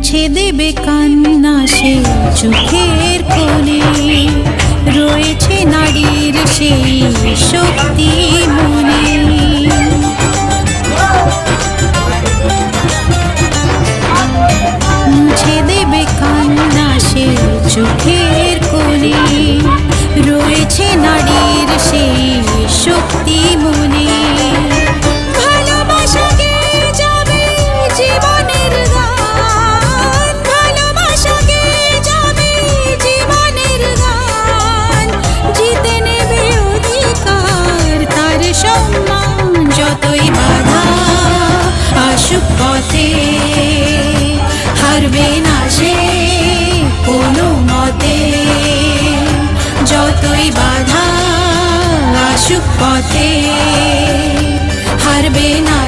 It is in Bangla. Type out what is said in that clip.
মুছে দেবে কান্না সে চোখের কোণে, রয়েছে নারীর সেই শক্তি মনে। মুছে দেবে কান্না সে চোখের কোণে, রয়েছে নারীর সেই শক্তি মনে। যতই বাধা আসুক পথে, হারবে না সে কোনো মতে। যতই বাধা আসুক পথে, হারবে না